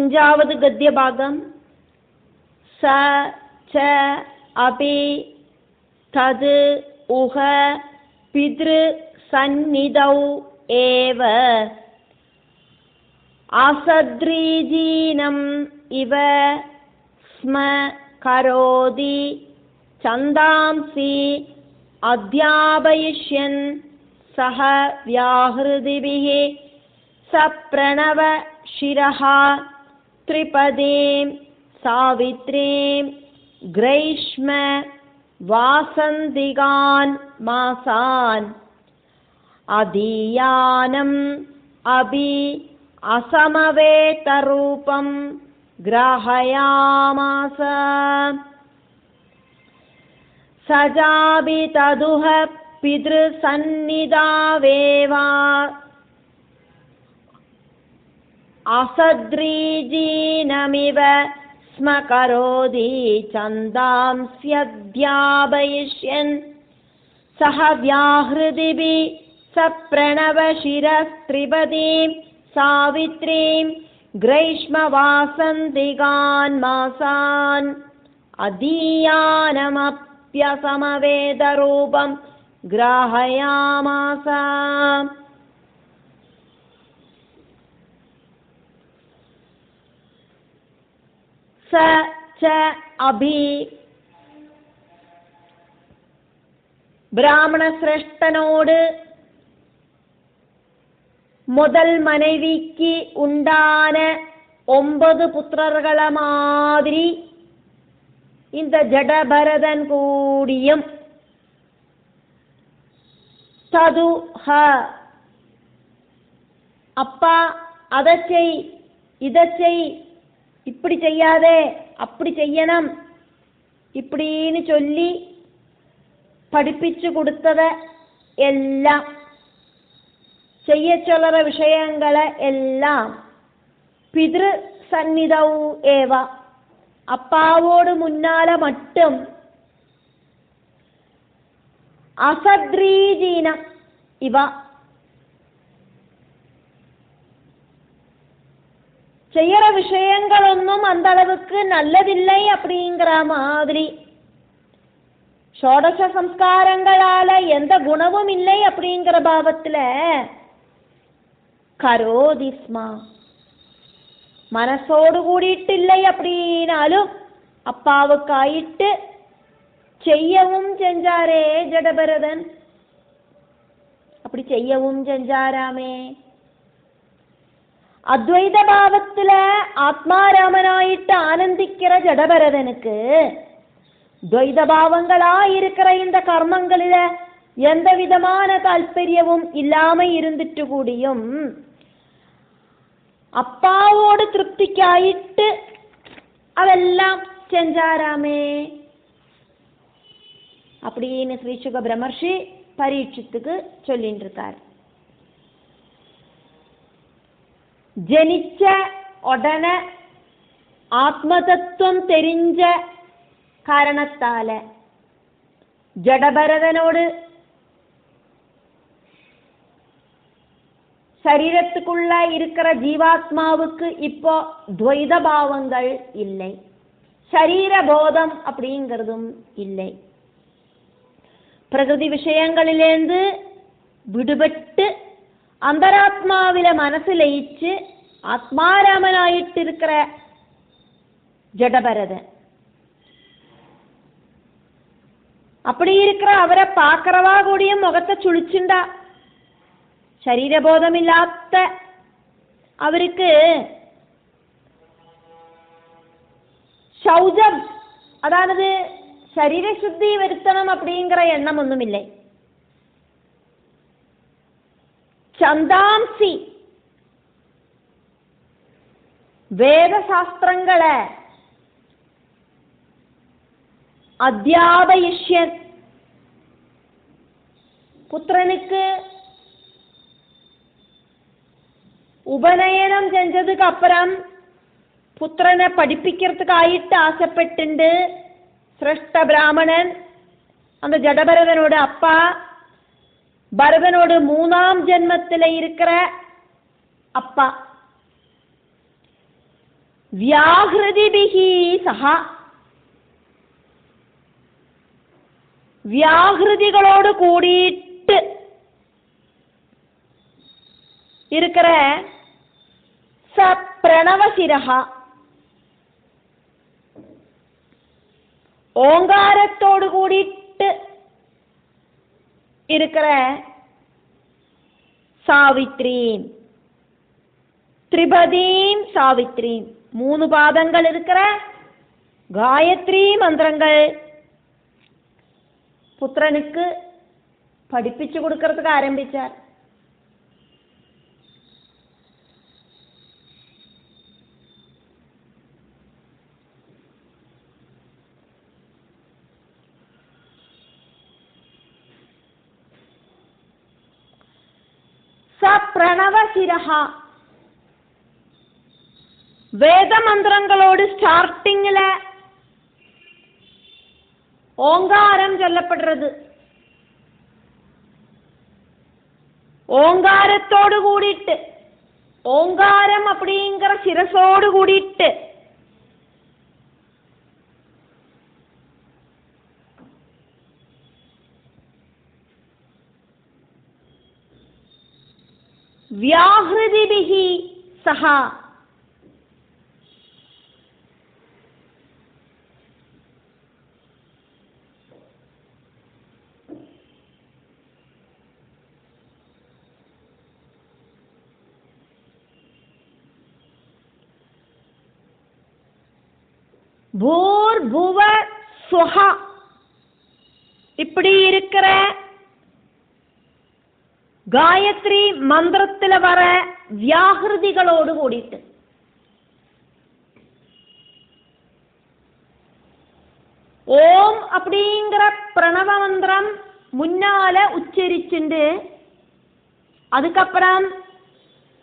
അഞ്ചാവത് ഗദ്യഭാഗം. സ ച അപി തത് ഉഹ പിതൃ സന്നിധൗ ഏവ അസദ്രീജീനം ഇവ സ്മ കരോതി ഛന്ദാംസി അധ്യാപയിഷ്യൻ സഹ വ്യാഹൃതിഭിഃ സപ്രണവ ശിരഃ ത്രിപദീം സാവിത്രീം ഗ്രൈഷ്മ വാസന്തികാൻ മാസാൻ അധീയാനം അഭി അസമവേതരൂപം ഗ്രാഹയാമാസ. സജാപി തദുഹ പിതൃസന്നിധാവേവ അസദ്രീജീനമിവ സ്മ കരോതി ഛന്ദാംസ്യധ്യാപയിഷ്യൻ സഹ വ്യാഹൃതിഭിഃ സപ്രണവശിരസ്ത്രിപദീം സാവിത്രീം ഗ്രൈഷ്മവാസന്തികാൻ മാസാൻ അധീയാനമപ്യസമവേദരൂപം ഗ്രാഹയാമാസ. സ ച അഭി ബ്രാഹ്മണശ്രേഷ്ഠനോട് முதல் மனைவிக்கு உண்டான 9 புத்திரர்கள மாதிரி இந்த ஜடபரதன் கூடியும் தது ஹ அப்பா அதை செய் இதை செய் இப்படி செய்யாதே அப்படி செய்யணும் இப்படின்னு சொல்லி പഠിപ്പിച്ചു കൊടുത്തത് എല്ലാം ചെയ്യ ചൊല്ലറ വിഷയങ്ങളെ എല്ലാം പിതൃ സന്നിധവും ഏവ അപ്പാവോട് മുന്നാലെ മട്ടും അസദ്രീജീന ഇവ செய்யற விஷயங்களொன்னும் அந்த அளவுக்கு நல்லதில்லை அப்படிங்கிற மாதிரி ஷோடச சம்ஸ்காரங்களால எந்த குணமும் இல்லை அப்படிங்கிற பாவத்துல கரோதிஸ்மா മനസ്സോട് കൂടിയിട്ടില്ലേ அப்படினாலும் അപ്പാവുക്കായിട്ട് ചെയ്യവും ചെഞ്ചാരേ ജഡഭരതൻ அப்படி செய்யவும் செஞ்சாராமே. அத்வைத பாவத்துல ஆத்மாராமனாயிட்டு ஆனந்திக்கிற ஜடபரதனுக்கு துவைத பாவங்களா இருக்கிற இந்த கர்மங்களில எந்த விதமான தால்பര്യവും இல்லாம இருந்துட்டு கூடியும் അപ്പാവോട് തൃപ്തിക്കായിട്ട് അതെല്ലാം செஞ்சாராமே அப்படின்னு ஸ்ரீ சுக பிரம்மர்ஷி பரீட்சித்துக்கு சொல்லிட்டு இருக்கார். ജനിച്ച ഉടനെ ആത്മതത്വം தெரிஞ்ச കാരണത്താല ജഡഭരതനോട് ശരീരத்துக்குள்ள இருக்கிற ஜீவாத்மாவுக்கு இப்போ துவைத பாவங்கள் இல்லை, ശരീരബോധം அப்படிங்கிறதும் இல்லை. പ്രകൃതി விஷயங்களிலேந்து விடுபட்டு അന്തരാത്മാവിലെ മനസ്സ് ലയിച്ച് ആത്മാരാമനായിട്ടിരിக்கிற ஜடபரதன் அப்படி இருக்கிற அவரை பார்க்கறவா கூடியும் முகத்தை சுழிச்சுண்டா. ശരീരബോധമില്ലാത്ത അവർക്ക് ശൗചം അതായത് ശരീരശുദ്ധി വരുത്തണം அப்படிங்கிற എണ്ണമൊന്നുമില്ല. ഛന്ദാംസി വേദശാസ്ത്രങ്ങളെ അധ്യാപയിഷ്യൻ പുത്രനുക്ക് ഉപനയനം செஞ்சதுக்கு அப்புறம் புத்திரனை படிப்பிக்கிறதுக்காயிட்டு ஆசைப்பட்டு சிரேஷ்ட பிராமணன் அந்த ஜடபரதனோட அப்பா பரதனோட 3ஆம் ஜென்மத்தில் இருக்கிற அப்பா വ്യാഹൃതിഭിഹി സഹ, വ്യാഹൃതികളോട് കൂടിയിട്ട് இருக்கிற സ പ്രണവശിരഹ, ഓങ്കാരത്തോട് കൂടിയിട്ട് இருக்கிற സാവിത്രീം, ത്രിപദീം சாவித்ரீம், 3 பாதங்கள் இருக்கிற காயத்ரி மந்திரங்கள் புத்திரனுக்கு படிப்பிச்சு கொடுக்கறதுக்கு ஆரம்பிச்சார். പ്രണവശിരഹ, വേദമന്ത്രങ്ങളോട് സ്റ്റാർട്ടിങ്ങില് ഓങ്കാരം ചൊല്ലപ്പെടുறது. ஓங்காரத்தோடு கூடிட்டு, ஓங்காரம் அப்படிங்கிற சிரசோடு கூடிட்டு വ്യാഹൃതിഭിഹി സഹ, பூர்புவ ஸ்வஹ, இப்படி இருக்கிற காயத்ரி மந்திரத்தில் வர வியாகிருதிகளோடு கூடிட்டு ஓம் அப்படிங்கிற பிரணவ மந்திரம் முன்னால உச்சரிச்சுண்டு அதுக்கப்புறம்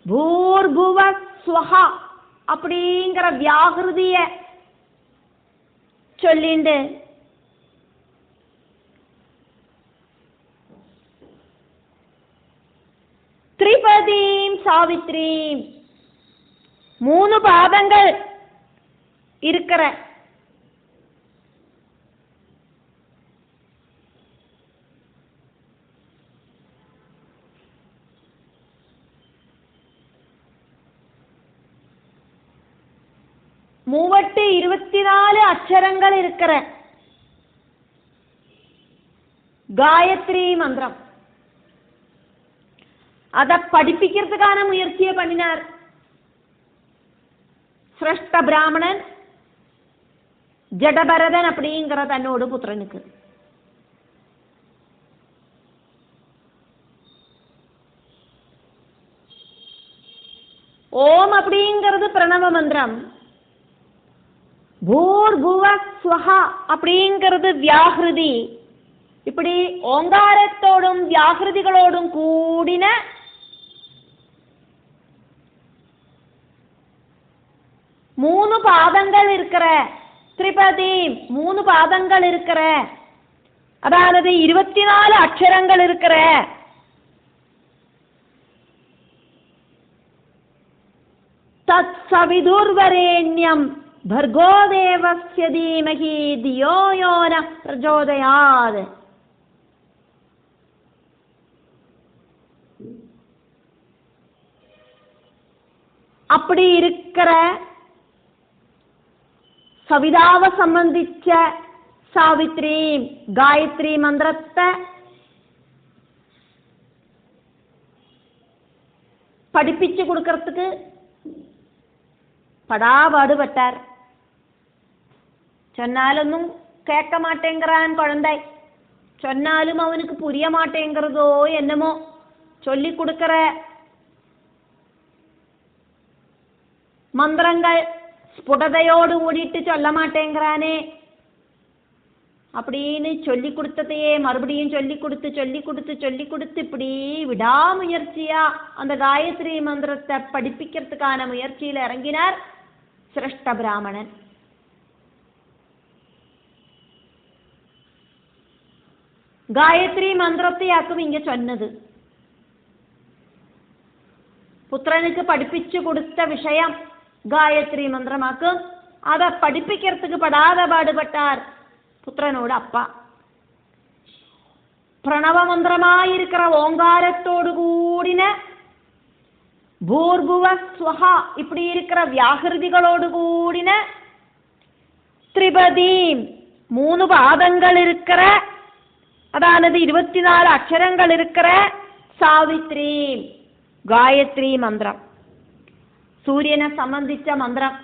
பூர்புவ ஸ்வஹ அப்படிங்கிற வியாகிருதிய சொல்லிண்டு ത്രിപദീം சாவித்ரீம், 3 பாதங்கள் இருக்கிற மூவட்டு 24 அக்ஷரங்கள் இருக்கிற காயத்ரி மந்திரம், அதை படிப்பிக்கிறதுக்கான முயற்சியை பண்ணினார் சிரஷ்ட பிராமணன் ஜடபரதன் அப்படிங்கிற தன்னோடு புத்திரனுக்கு. ஓம் அப்படிங்கிறது பிரணவ மந்திரம், பூர்புவ ஸ்வஹ அப்படிங்கிறது வியாகிருதி. இப்படி ஓங்காரத்தோடும் வியாகிருதிகளோடும் கூடின 3 பாதங்கள் இருக்கிற த்ரிபதீம், 3 பாதங்கள் இருக்கிற, அதாவது 24 அக்ஷரங்கள் இருக்கிற தத் சவிதுர்வரேண்யம் भर्गो देवस्य धीमहि धियो यो नः प्रचोदयात्. அப்படி இருக்கிற சவிதாவை சம்பந்திச்ச சாவித்ரி காயத்ரி மந்திரத்தை படிப்பிச்சு கொடுக்கறதுக்கு படாபாடுபட்டார். சொன்னாலொന്നും கேட்க மாட்டேங்கிறான் குழந்தை, சொன்னாலும் அவனுக்கு புரிய மாட்டேங்கிறதோ என்னமோ, சொல்லி கொடுக்கிற மந்திரங்கள் ஸ்புடதையோடு ஓடிட்டு சொல்ல மாட்டேங்கிறானே அப்படின்னு சொல்லி கொடுத்ததையே மறுபடியும் சொல்லி கொடுத்து இப்படி விடாமுயற்சியா அந்த காயத்ரி மந்திரத்தை படிப்பிக்கிறதுக்கான முயற்சியில் இறங்கினார் சிரஷ்ட பிராமணன். காயத்ரி மந்திரத்தையாக்கும் இங்க சொன்னது. புத்திரனுக்கு படிப்பிச்சு கொடுத்த விஷயம் காயத்ரி மந்திரமாக்கும். அதை படிப்பிக்கிறதுக்கு படாத பாடுபட்டார் புத்திரனோட அப்பா. பிரணவ மந்திரமாயிருக்கிற ஓங்காரத்தோடு கூடின பூர்புவ ஸ்வஹா இப்படி இருக்கிற வியாகிருதிகளோடு கூடின திரிபதீம் 3 பாதங்கள் இருக்கிற, அதானது 24 அக்ஷரங்கள் இருக்கிற சாவித்ரி காயத்ரி மந்திரம், சூரியனை சம்பந்திச்ச மந்திரம்.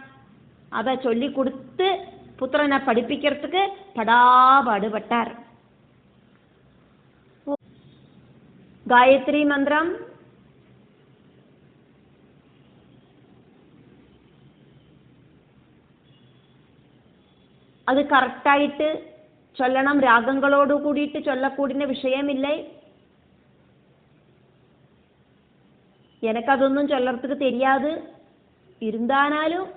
அதை சொல்லி கொடுத்து புத்திரனை படிப்பிக்கிறதுக்கு படாபாடுபட்டார். காயத்ரி மந்திரம் അത് കറക്റ്റായിട്ട് ചൊല്ലണം, രാഗങ്ങളോട് കൂടിയിട്ട് ചൊല്ലക്കൂടിന വിഷയമില്ലേ. எனக்கതൊന്നും ചൊല്ലறதுக்கு தெரியாது. இருந்தானாலும்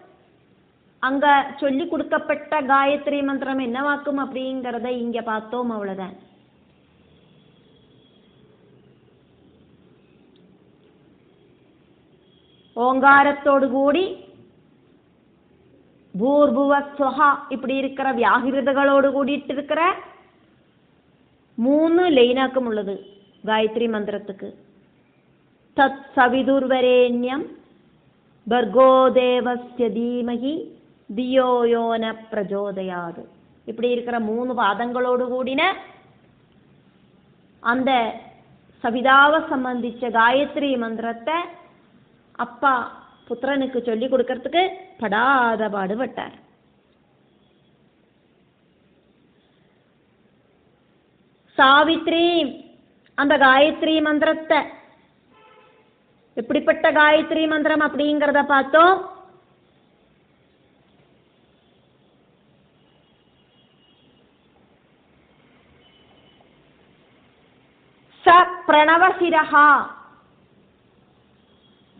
அங்க சொல்லி கொடுக்கப்பட்ட காயத்ரி மந்திரம் என்னவாக்கும் அப்படிங்கறத இங்க பார்த்தோம், அவ்வளவுதான். ஓங்காரத்தோடு கூடி பூர்புவ ஸ்வஹா இப்படி இருக்கிற வியாகிருதங்களோடு கூடிட்டு இருக்கிற 3 லைனாக்கும் உள்ளது காயத்ரி மந்திரத்துக்கு. தத் சவிதுர்வரேண்யம் பர்கோ தேவஸ்ய தீமஹி தியோ யோ ந பிரஜோதயாது இப்படி இருக்கிற 3 பாதங்களோடு கூடின அந்த சவிதாவை சம்பந்திச்ச காயத்ரி மந்திரத்தை அப்பா புத்திரனுக்கு சொல்லி கொடுக்கறதுக்கு படாத பாடுபட்டார். சாவித்ரி அந்த காயத்ரி மந்திரத்தை, எப்படிப்பட்ட காயத்ரி மந்திரம் அப்படிங்கிறத பார்த்தோம். ச பிரணவசிரஹா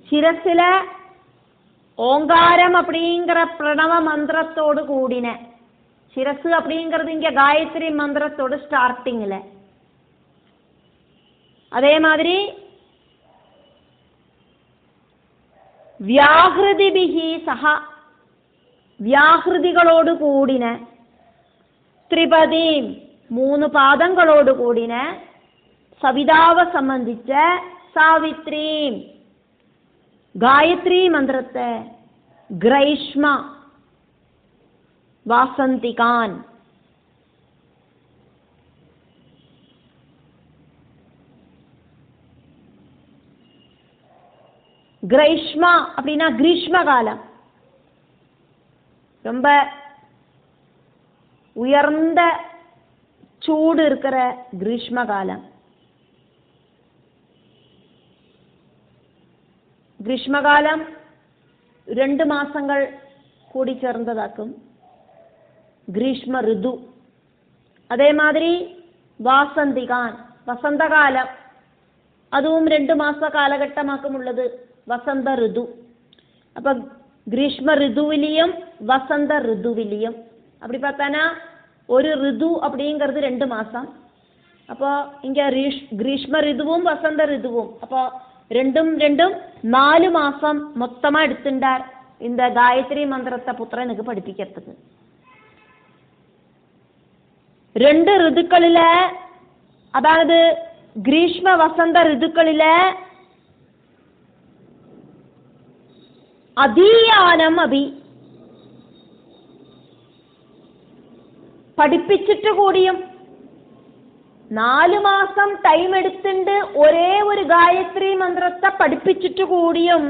சிரசில ஓங்காரம் அப்படிங்கிற பிரணவ மந்திரத்தோடு கூடின, சிரசு அப்படிங்கிறது இங்க காயத்ரி மந்திரத்தோடு ஸ்டார்டிங்ல. அதே மாதிரி வியாகிருதிபிஹி சஹா வியாகிருதிகளோடு கூடின, திரிபதி 3 பாதங்களோடு கூடின சவிதாவை சம்பந்திச்ச சாவித்ரி காயத்ரி மந்திரத்தை கிரைஷ்மா வாசந்திகான் கிரைஷ்மா அப்படின்னா கிரீஷ்ம காலம், ரொம்ப உயர்ந்த சூடு இருக்கிற கிரீஷ்ம காலம். கிரீஷ்மகாலம் 2 மாசங்கள் கூடி சேர்ந்ததாக்கும் கிரீஷ்ம ரிது. அதே மாதிரி வாசந்திகான் வசந்தகாலம், அதுவும் 2 மாச காலகட்டமாக்கும் உள்ளது வசந்த ரிது. அப்ப கிரீஷ்ம ரிதுவிலையும் வசந்த ரிதுவிலையும் அப்படி பார்த்தானா ஒரு ரிது அப்படிங்கிறது 2 மாசம். அப்போ இங்க கிரீஷ்ம ரிதுவும் வசந்த ரிதுவும், அப்போ ரெண்டும் 4 மாசம் மொத்தமா எடுத்துட்டார் இந்த காயத்ரி மந்திரத்தை புத்திரனுக்கு படிப்பிக்கிறதுக்கு. 2 ரிதுக்களில, அதாவது கிரீஷ்ம வசந்த ரிதுக்களில அதீயானம் அபி പഠിപ്പിച്ചിട്ട് കൂടിയും 4 മാസം ടൈം എടുത്തിട്ട് ഒരേ ഒരു ഗായത്രി മന്ത്രത്തെ പഠിപ്പിച്ചിട്ട് കൂടിയും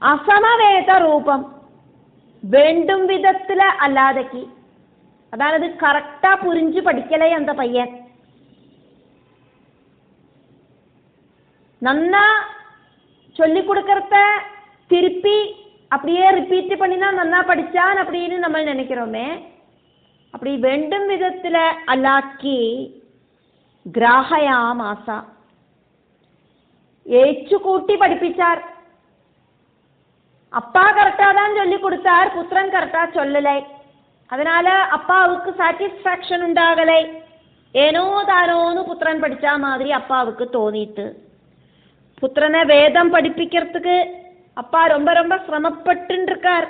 അസമവേദ രൂപം വേണ്ടും വിധത്തില് അല്ലാതെക്ക്, അതായത് കറക്റ്റാ പുരിഞ്ചു പഠിക്കലേ அந்த பையன். நன்னா சொல்லி கொடுக்கறத திருப்பி அப்படியே ரிப்பீட் பண்ணினா நன்னா படிச்சான் அப்படின்னு நம்ம நினைக்கிறோமே, அப்படி வேண்டும் விதத்துல அல்லாக்கி கிராஹயா மாசா ஏச்சு கூட்டி படிப்பிச்சார். அப்பா கரெக்டா தான் சொல்லி கொடுத்தார், புத்திரன் கரெக்டா சொல்லலை. அதனால அப்பாவுக்கு சாட்டிஸ்ஃபேக்ஷன் உண்டாகலை. ஏனோ தானோன்னு புத்திரன் படிச்சா மாதிரி அப்பாவுக்கு தோணிட்டு புத்திரனை வேதம் படிப்பிக்கிறதுக்கு அப்பா ரொம்ப ரொம்ப சிரமப்பட்டு இருக்கார்.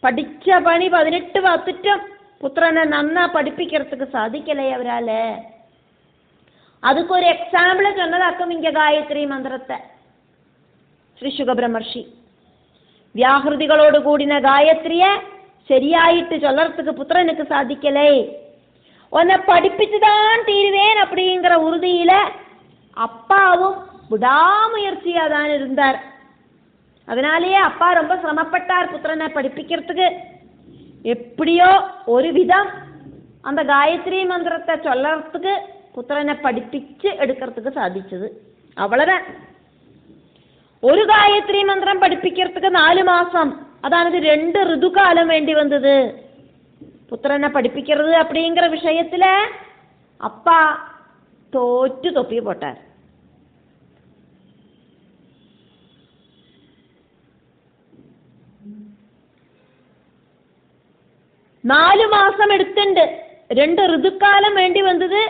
படிச்ச பணி 18 பார்த்துட்டும் புத்திரனை நன்னா படிப்பிக்கிறதுக்கு சாதிக்கலை அவரால். அதுக்கு ஒரு எக்ஸாம்பிள் சொன்னதாக்கும் இங்க காயத்ரி மந்திரத்தை ஸ்ரீ சுகபிரமர்ஷி. வியாகிருதிகளோடு கூடின காயத்ரிய சரியாயிட்டு சொல்லறதுக்கு புத்திரனுக்கு சாதிக்கலை. உன்னை படிப்பிச்சுதான் தீருவேன் அப்படிங்கிற உறுதியில அப்பாவும் விடாமுயற்சியா தான் இருந்தார். அதனாலேயே அப்பா ரொம்ப சிரமப்பட்டார் புத்திரனை படிப்பிக்கிறதுக்கு. எப்படியோ ஒரு விதம் அந்த காயத்ரி மந்திரத்தை சொல்லறதுக்கு புத்திரனை படிப்பிச்சு எடுக்கிறதுக்கு சாதிச்சது. அவ்வளவுதான். ஒரு காயத்ரி மந்திரம் படிப்பிக்கிறதுக்கு 4 மாசம், அதாவது 2 ഋതുகாலம் வேண்டி வந்தது. புத்திரனை படிப்பிக்கிறது அப்படிங்கிற விஷயத்துல அப்பா தோற்று தொப்பி போட்டார். നാല് മാസം എടുത്തുണ്ട്. 2 ഋതുക്കാലം വേണ്ടി വന്നത്.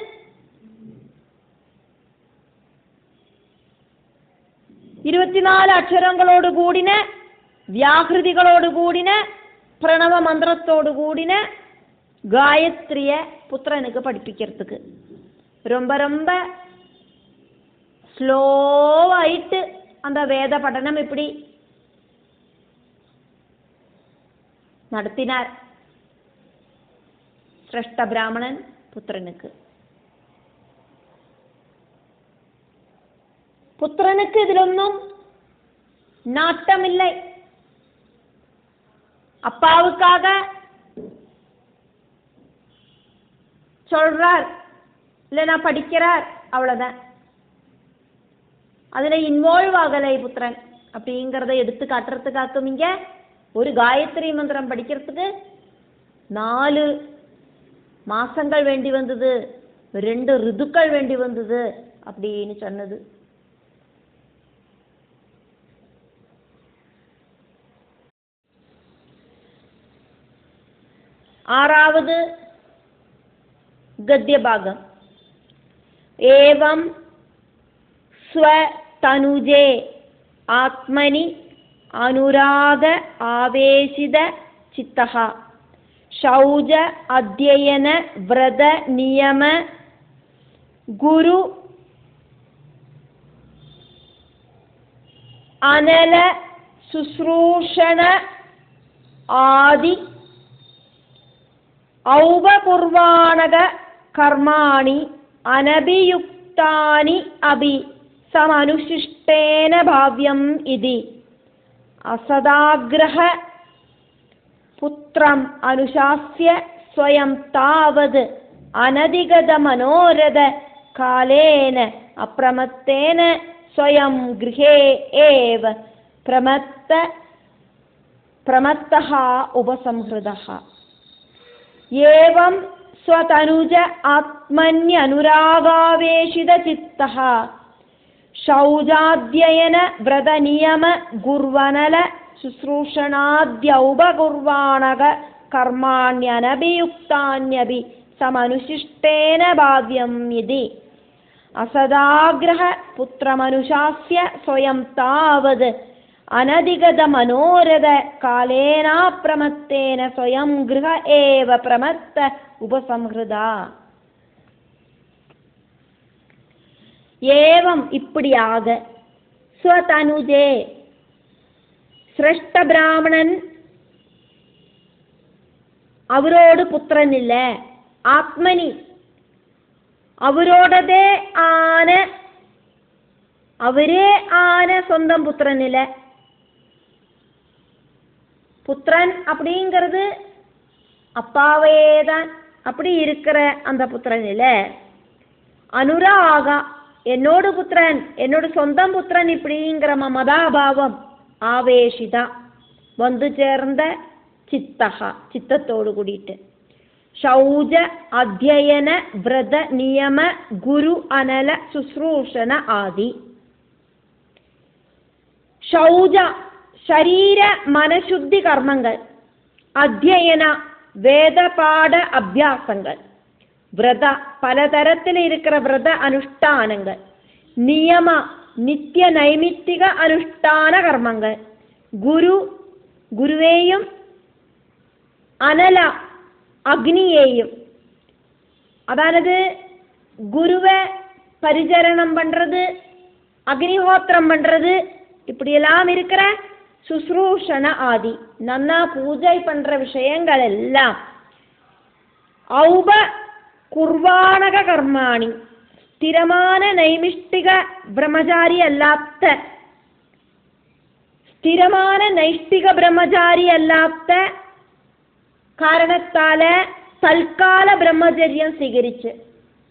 ഇരുപത്തിനാല് അക്ഷരങ്ങളോട് കൂടിന വ്യാഹൃതികളോട് കൂടിന പ്രണവ മന്ത്രത്തോട് കൂടിന காயத்ரிய புத்திரனுக்கு படிப்பிக்கிறதுக்கு ரொம்ப ரொம்ப ஸ்லோவாயிட்டு அந்த வேத படனம் இப்படி നടത്തിனார் ശ്രേഷ്ഠ ബ്രാഹ്മണൻ പുത്രനുக்கு. புத்திரனுக்கு ഇതിലൊന്നും நாட்டமில்லை. அப்பாவுக்காக சொல்றார், இல்லைனா படிக்கிறார், அவ்வளவுதான். அதுல இன்வால்வ் ஆகலை புத்திரன் அப்படிங்கிறத எடுத்து காட்டுறதுக்காக்கும் இங்க ஒரு காயத்ரி மந்திரம் படிக்கிறதுக்கு 4 மாசங்கள் வேண்டி வந்தது, 2 ഋതുக்கள் வேண்டி வந்தது அப்படின்னு சொன்னது. ஆறாவது गद्यभागम्. एवं स्वतनुजे आत्मनि अनुराग आवेशित चित्तः शौच अध्ययन व्रत नियम गुरु अनल शुश्रूषण आदि औपपूर्वाणक कर्माणि अनभियुक्तानि अपि समनुशिष्टेन भाव्यम् इति असदाग्रह पुत्रम् अनुशास्य स्वयं तावद् अनधिगत मनोरथ कालेन अप्रमत्तेन स्वयं गृहे एव प्रमत्तः उपसंहृतः. एवं स्वतनुज आत्मन्यनुरागावेशित चित्तः शौचाध्ययन व्रत नियम गुर्वनल शुश्रूषणाद्यौपकुर्वाणक कर्माण्यनभियुक्तान्यपि समनुशिष्टेन भाव्यम् इति असदाग्रह पुत्रमनुशास्य स्वयं तावद् अनधिगत मनोरथ कालेनाप्रमत्तेन स्वयं गृह एव प्रमत्त उपसंहृता. ஏவம் இப்படியாக ஸ்வதனுஜே சிரேஷ்ட பிராமணன் அவரோடு புத்திரன் இல்ல, ஆத்மனி அவரோடதே ஆன அவரே ஆன சொந்தம் புத்திரன் இல்ல. புத்திரன் அப்படிங்கிறது அப்பாவே தான் அப்படி இருக்கிற அந்த புத்திரன் இல்ல. அனுராகா என்னோட புத்திரன், என்னோட சொந்தம் புத்திரன் இப்படிங்கிற மமதாபாவம் ஆவேஷிதா வந்து சேர்ந்த சித்தகா சித்தத்தோடு கூடிட்டு ஷௌஜ அத்தியன விரத நியம குரு அனல சுஸ்ரூஷண ஆதி. ஷௌஜ ശരീര മനഃശുദ്ധി കർമ്മങ്ങൾ, അധ്യയന വേദപാഠ അഭ്യാസങ്ങൾ, വ്രത പലതരത്തിലിരിക്കുന്ന വ്രത അനുഷ്ഠാനങ്ങൾ, നിയമ നിത്യ നൈമിത്തിക അനുഷ്ഠാന കർമ്മങ്ങൾ, குருவேயும் அனல அக்னியேயும், அதாவது குருவை பரிசரணம் பண்றது, அக்னிஹோத்திரம் பண்றது, இப்படியெல்லாம் இருக்கிற சுஸ்ரூஷண ஆதி நன்னா பூஜை பண்ற விஷயங்கள் எல்லாம் ஔப குர்வாணக கர்மாணி, ஸ்திரமான நைமிஷ்டிக பிரம்மச்சாரி அல்லாத்த, ஸ்திரமான நைஷ்டிக பிரம்மச்சாரி அல்லாத்த காரணத்தால തൽക്കാല ബ്രഹ്മചര്യം സ്വീകരിച്ച്,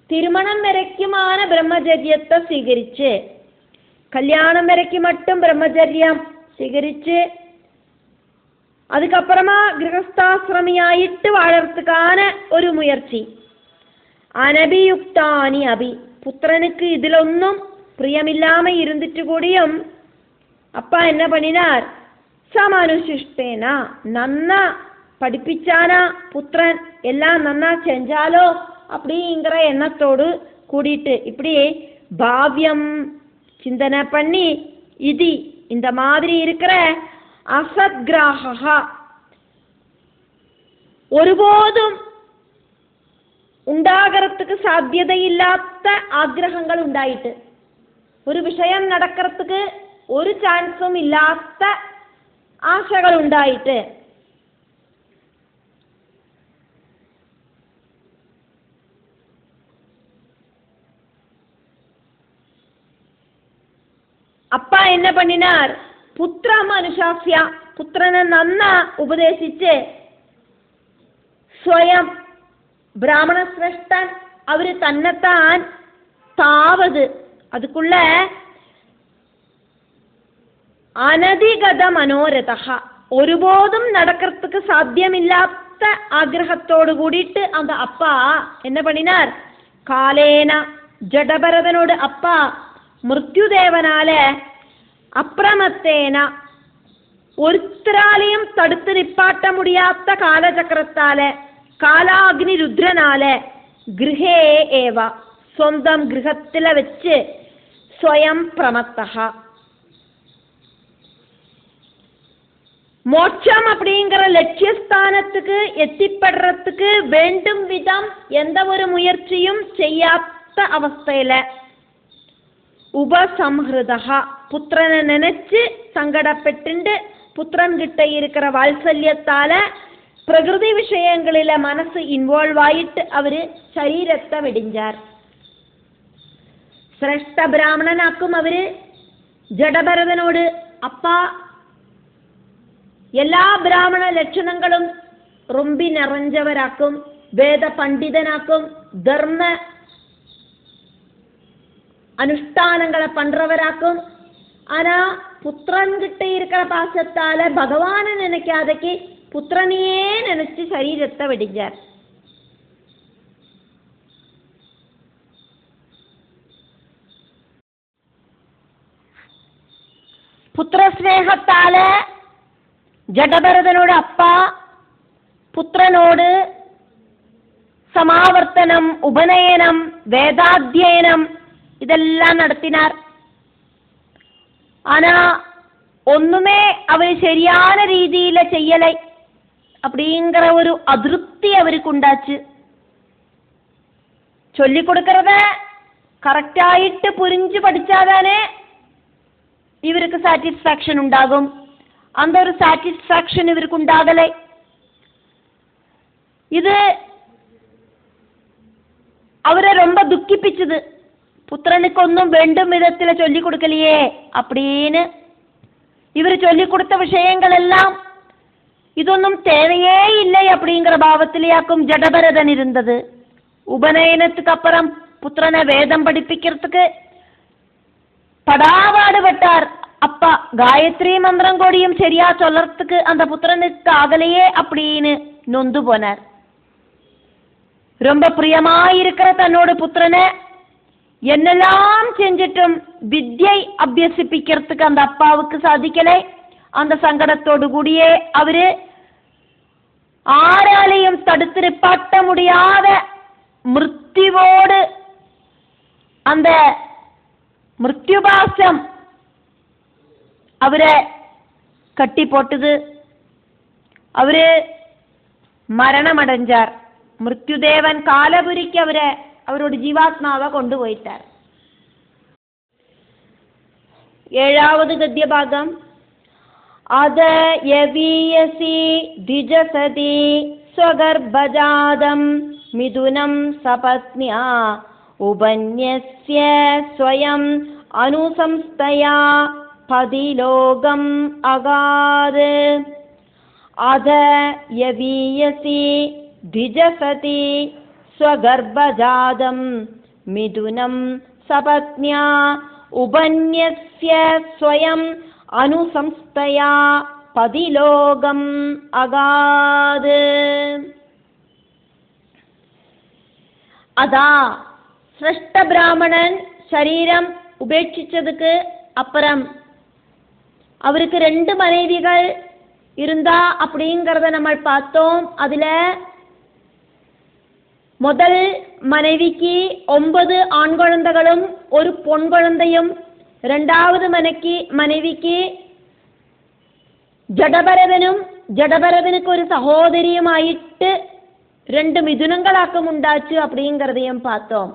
തിരുമണം വരയ്ക്കുമാണ് ബ്രഹ്മചര്യത്തെ സ്വീകരിച്ച്, കല്യാണം വരയ്ക്ക് മട്ടും ബ്രഹ്മചര്യം സ്വീകരിച്ച് அதுக்கப்புறமா ഗൃഹസ്ഥാശ്രമിയായിട്ട് വാഴறதுக்கான ഒരു മുയற்சி. അനഭിയുക്താനി അഭി, പുത്രனுக்கு ഇതിലൊന്നും പ്രിയമില്ലാമ ഇരുന്നിട്ട് കൂടിയും அப்பா என்ன பண்ணினார், சமனுசிஷ்டேனா, நன்னா படிப்பிச்சானா புத்திரன், எல்லாம் நன்னா செஞ்சாலோ அப்படிங்கிற எண்ணத்தோடு கூடிட்டு இப்படி பாவ்யம் சிந்தனை பண்ணி இது இந்த மாதிரி இருக்கிற அசத்கிராகா, ஒருபோதும் ഉണ്ടാകறதுக்கு സാധ്യതയില്ലാത്ത ആഗ്രഹങ്ങൾ ഉണ്ടായിട്ട്, ഒരു വിഷയം നടக்கிறதுக்கு ഒരു ചാൻസും ഇല്ലാത്ത ആശകൾ ഉണ്ടായിട്ട് அப்பா என்ன பண்ணினார், புத்திரம் அனுசாசிய, புத்திரனை நன்னா உபதேசிச்சு സ്വയം பிராமண சிரேஷ்டன் அவரு தன்னைத்தான் தாவது அதுக்குள்ள അനധികത മനോരഥ, ഒരുപോതും നടக்கிறதுக்கு സാധ്യമില്ലാത്ത ആഗ്രഹത്തോട് കൂടിയിട്ട് அந்த அப்பா என்ன பண்ணினார், കാലേന ജഡഭരതനോട് அப்பா മൃത്യുദേവനാല അപ്രമത്തേന, ഒരുത്തരാലെയും തടുത്ത് നിപ്പാട്ട മുടിയാത്ത കാലചക്രത്താലെ കാലാഗ്നി രുദ്രനാലെ ഗൃഹേ ഏവ, സ്വന്തം ഗൃഹത്തിലെ വെച്ച് സ്വയം പ്രമത്തഃ, மோட்சம் அப்படிங்கிற லட்சியஸ்தானத்துக்கு எத்திப்படுறதுக்கு வேண்டும் விதம் எந்த ஒரு முயற்சியும் செய்யாத அவஸ்தையில உபசம்ஹிருதா, புத்திரனை நினைச்சு சங்கடப்பட்டு புத்திரன் கிட்ட இருக்கிற வாத்சல்யத்தால பிரகிருதி விஷயங்களில மனசு இன்வால்வ் ஆயிட்டு அவரு சரீரத்தை வெடிஞ்சார். ശ്രേഷ്ഠ ബ്രാഹ്മണനാക്കും അവര് ജഡഭരതനോട്, அப்பா എല്ലാ ബ്രാഹ്മണ ലക്ഷണങ്ങളും ரொம்பி நிறைஞ்சவராக்கும், வேத பண்டிதனாக்கும், தர்ம அனுஷ்டானங்களை பண்றவராக்கும். ஆனா புத்திரன் கிட்ட இருக்கிற பாசத்தால பகவானை நினைக்காதக்கு புத்திரனையே நினைச்சு சரீரத்தை வெடிஞ்சார். പുത്രസ്നേഹത്താല ജഡഭരതനോട് அப்பா പുത്രനോട് സമാവർത്തനം, ഉപനയനം, വേദാധ്യയനം ഇതെല്ലാം നടത്തിനാർ. ஆனா ஒண்ணுமே அவரு சரியான ரீதியில செய்யலை அப்படிங்கிற ஒரு அதிருப்தி அவருக்கு உண்டாச்சு. சொல்லி கொடுக்கறத கரெக்டாயிட்டு புரிஞ்சு படிச்சாதானே இவருக்கு சாட்டிஸ்ஃபேக்ஷன் உண்டாகும். அந்த ஒரு சாட்டிஸ்ஃபேக்ஷன் இவருக்கு உண்டாகலை. இது அவரை ரொம்ப துக்கிப்பிச்சது. புத்திரனுக்கு ஒன்றும் வேண்டும் விதத்துல சொல்லி கொடுக்கலையே அப்படின்னு. இவர் சொல்லி கொடுத்த விஷயங்கள் எல்லாம் ഇതൊന്നും தேவையே இல்லை அப்படிங்கிற பாவத்திலேயாக்கும் ஜடபரதன் இருந்தது. உபநயனத்துக்கு அப்புறம் புத்திரனை வேதம் படிப்பிக்கிறதுக்கு படாபாடுபட்டார் அப்பா. காயத்ரி மந்திரம் கோடியும் சரியா சொல்லறதுக்கு அந்த புத்திரனுக்கு ஆகலையே அப்படின்னு நொந்து போனார். ரொம்ப பிரியமாயிருக்கிற தன்னோட புத்திரனை என்னெல்லாம் செஞ்சிட்டும் வித்யை அபியசிப்பிக்கிறதுக்கு அந்த அப்பாவுக்கு சாதிக்கலை. அந்த சங்கடத்தோடு கூடியே அவரு ஆராலையும் தடுத்து நிப்பாட்ட முடியாத மிருத்யுவோடு அந்த மிருத்யுபாசம் அவரை கட்டி போட்டுது. அவரு மரணமடைஞ்சார். மிருத்யுதேவன் காலபுரிக்கு அவரோட ஜீவாத்மாவை கொண்டு போயிட்டார். 7வது கத்திய பாகம். அத யவீயசி திஜசதி ஸ்வகர்பஜாதம் மிதுனம் சபத்ன்யா உபன்யஸ்ய ஸ்வயம் அனுசம்ஸ்தயா பதிலோகம் அகாத். அத யவீயசி திஜசதி ஸ்வகர்பஜாதம் மிதுனம் சபத்ன்யா உபன்யஸ்ய ஸ்வயம் அனுசம்ஸ்தயா பதிலோகம் அகாத். அதா சிரஷ்ட பிராமணன் சரீரம் உபேட்சிச்சதுக்கு அப்புறம் அவருக்கு 2 மனைவிகள் இருந்தா அப்படிங்கிறத நம்ம பார்த்தோம். அதுல முதல் மனைவிக்கு 9 ஆண் குழந்தைகளும் 1 பொன் குழந்தையும், 2வது மனைவிக்கு ജഡഭരതനുക്ക് ഒരു സഹോദരിയുമായിട്ട് 2 മിഥുനങ്ങളാക്കം ഉണ്ടാച്ചു அப்படிங்கிறதையும் பார்த்தோம்.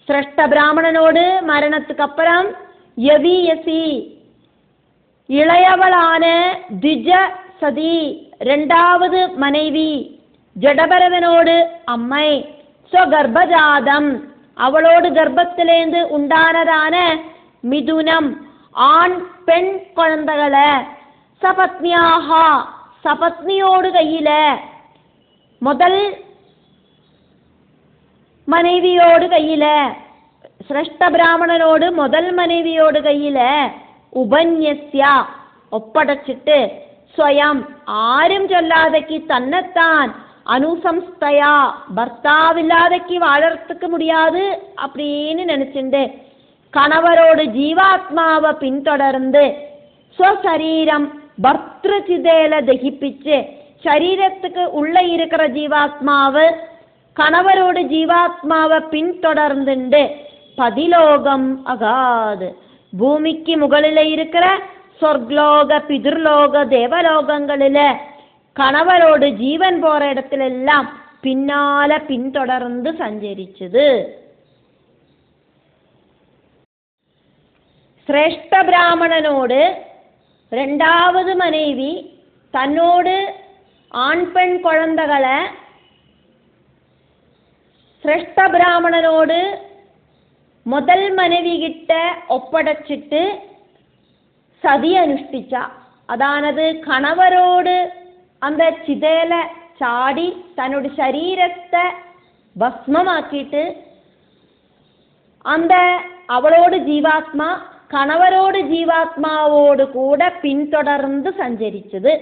சிரஷ்ட பிராமணனோடு மரணத்துக்கு அப்புறம் யவீயசி இளையவளான திஜ சதி 2வது மனைவி ஜடபரதனோடு அம்மை ஸ்வகர்பஜாதம் அவளோடு கர்ப்பத்திலேந்து உண்டானதான மிதுனம் ஆண் பெண் குழந்தைகளை சபத்னியாக சபத்னியோடு கையில முதல் மனைவியோடு கையில சிரஷ்ட பிராமணனோடு முதல் மனைவியோடு கையில உபன்யஸ்யா ஒப்படைச்சிட்டு സ്വയം ആരും ചൊല്ലാതയ്ക്ക് തന്നെത്താൻ அனுசம்ஸ்தயா பர்த்தாவில்லாதக்கு வாழறதுக்கு முடியாது அப்படின்னு நினைச்சுண்டு கணவரோடு ஜீவாத்மாவை பின்தொடர்ந்து ஸ்வசரீரம் பர்த்திருச்சிதேல தகிப்பிச்சு சரீரத்துக்கு உள்ள இருக்கிற ஜீவாத்மாவு கணவரோடு ஜீவாத்மாவை பின்தொடர்ந்துண்டு பதிலோகம் அகாது பூமிக்கு முകളിல இருக்கிற சொர்க்லோக பிதுர்லோக தேவலோகங்களில கணவரோடு ஜீவன் போற இடத்துல எல்லாம் பின்னால பின்தொடர்ந்து சஞ்சரிச்சது. சிரேஷ்ட பிராமணனோடு 2வது மனைவி தன்னோடு ஆண் பெண் குழந்தைகளை சிரேஷ்ட பிராமணனோடு முதல் மனைவி கிட்ட ஒப்படைச்சிட்டு சதி அனுஷ்டிச்சா. அதானது கணவரோடு அந்த சிதையில சாடி தன்னோட சரீரத்தை பஸ்மமாக்கிட்டு அந்த அவளோடு ஜீவாத்மா கணவரோடு ஜீவாத்மாவோடு கூட பின்தொடர்ந்து சஞ்சரிச்சது.